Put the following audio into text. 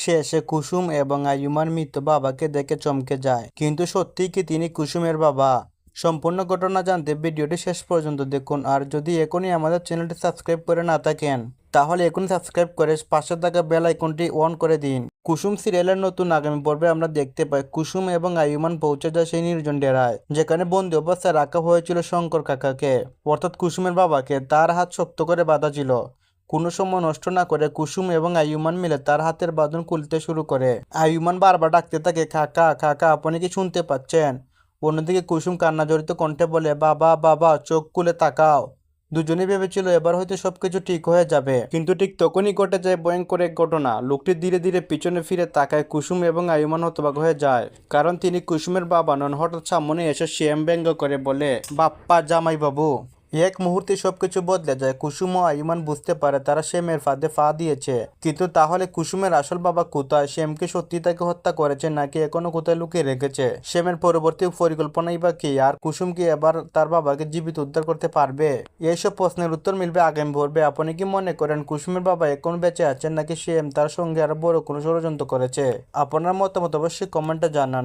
শেষে কুসুম এবং আয়ুমান মৃত বাবাকে দেখে চমকে যায়। কিন্তু সত্যিই কি তিনি কুসুমের বাবা? সম্পূর্ণ ঘটনা জানতে ভিডিওটি শেষ পর্যন্ত দেখুন। আর যদি এখনই আমাদের চ্যানেলটি সাবস্ক্রাইব করে না থাকেন তাহলে এখনই সাবস্ক্রাইব করে পাশে থাকা বেল আইকনটি অন করে দিন। কুসুম সিরিয়ালের নতুন আগামী পর্বে আমরা দেখতে পাই কুসুম এবং আয়ুমান পৌঁছে যায় সেই নির্জন ডেরায়, যেখানে বন্দি অবস্থায় রাখা হয়েছিল শঙ্কর কাকাকে, অর্থাৎ কুসুমের বাবাকে। তার হাত শক্ত করে বাঁধা ছিল। কোনো সময় নষ্ট না করে কুসুম এবং আয়ুমান মিলে তার হাতের বাঁধন খুলতে শুরু করে। আয়ুমান বারবার ডাকতে থাকে, কাকা কাকা, আপনি কি শুনতে পাচ্ছেন? অন্যদিকে কুসুম কান্না জড়িত কণ্ঠে বলে, বাবা বাবা, চোখ খুলে তাকাও। দুজনেই ভেবেছিল এবার হয়তো সবকিছু ঠিক হয়ে যাবে, কিন্তু ঠিক তখনই ঘটে যায় ভয়ঙ্কর এক ঘটনা। লোকটি ধীরে ধীরে পিছনে ফিরে তাকায়। কুসুম এবং আয়ুমান হতবাক হয়ে যায়, কারণ তিনি কুসুমের বাবা নন। হঠাৎ সামনে এসে শ্যাম ব্যঙ্গ করে বলে, বাপ্পা জামাই বাবু। এক মুহূর্তে সবকিছু বদলে যায়। কুসুম ও আয়ুমান বুঝতে পারে তারা শ্যামের ফাঁদে পা দিয়েছে। কিন্তু তাহলে কুসুমের আসল বাবা কোথায়? শ্যামকে সত্যি তাকে হত্যা করেছে নাকি এখনো কোথায় লুকিয়ে রেখেছে? শ্যামের পরবর্তী পরিকল্পনাই বা কি? আর কুসুম কি এবার তার বাবাকে জীবিত উদ্ধার করতে পারবে? এইসব প্রশ্নের উত্তর মিলবে আগামী পর্বে। আপনি কি মনে করেন কুসুমের বাবা এখন বেঁচে আছেন নাকি শ্যাম তার সঙ্গে আরো বড় কোনো ষড়যন্ত্র করেছে? আপনার মতামত অবশ্যই কমেন্টে জানান।